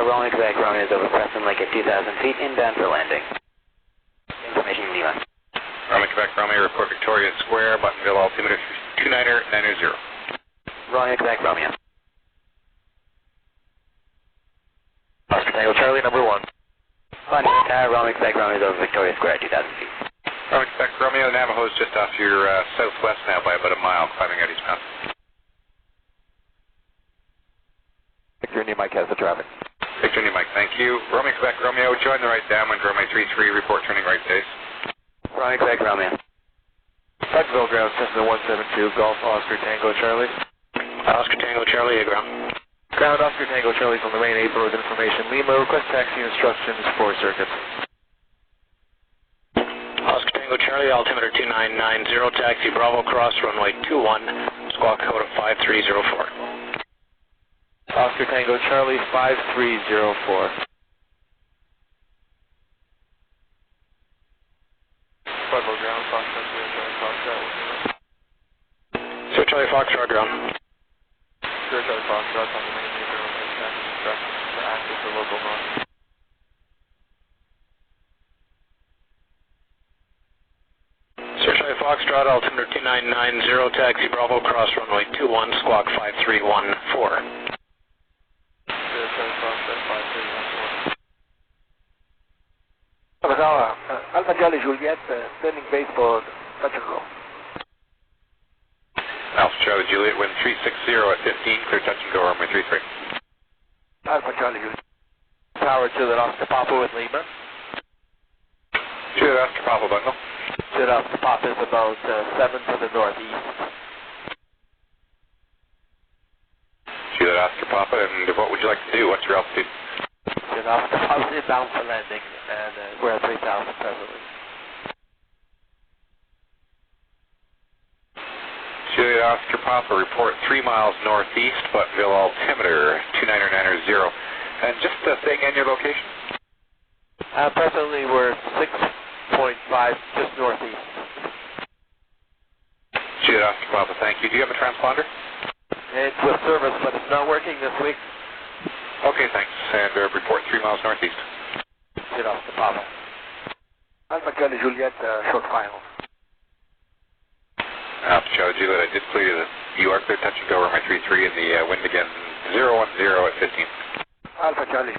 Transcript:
Rolling Quebec Romeo is over Preston Lake at 2,000 feet, inbound for landing. Information Lima. Rolling Quebec Romeo, report Victoria Square, Buttonville, altimeter 29990. Rolling Quebec Romeo. Oscar Tango Charlie, number 1. Rolling Quebec Romeo is over Victoria Square at 2,000 feet. Rolling Quebec Romeo, Navajo is just off your southwest now by about a mile, climbing out eastbound. Victor New Mike has the traffic. Victor New Mike, thank you. Romeo Quebec Romeo, join the right downwind, Romeo 33, report turning right base. Rolling Quebec Romeo. Buttonville ground, Cessna 172, Golf Oscar Tango Charlie. Oscar Tango Charlie, ground. Ground Oscar Tango Charlie from the main April with information. Lima, request taxi instructions for circuit. Oscar Tango Charlie, altimeter 2990, taxi Bravo cross runway 21, squawk code of 5304. Oscar Tango Charlie 5304. Buttonville ground, Foxtrot, Sir Charlie Foxtrot ground. Sir Charlie Foxtrot on the main April with taxi instructions for access to local north. Sir Charlie Foxtrot, altimeter 2990, taxi Bravo cross runway 21, squawk 5314. Alpha Charlie Juliet, standing base for touch and go. Alpha Charlie Juliet, wind 360 at 15, clear touch and go, runway 33. Alpha Charlie Juliet. Tower to the Oscar Papa with Lima. Juliet Oscar Papa, Bungle. Juliet Oscar Papa is about 7 to the northeast. Juliet Oscar Papa, and what would you like to do? What's your altitude? Juliet Oscar Papa is inbound for landing, and we're at 3,000 presently. Juliet Oscar Papa, report 3 miles northeast, Buttonville, altimeter 29990. And just staying in your location? Presently we're 6.5 just northeast. Juliet Oscar Papa, thank you. Do you have a transponder? It's with service, but it's not working this week. Okay, thanks. And report 3 miles northeast. Juliet Oscar Papa. Alpha Charlie Juliet, short final. Alpha Charlie Juliet, I did clear you. You are clear touch and go, runway 33, and the wind again 010 at 15. Alpha Charlie.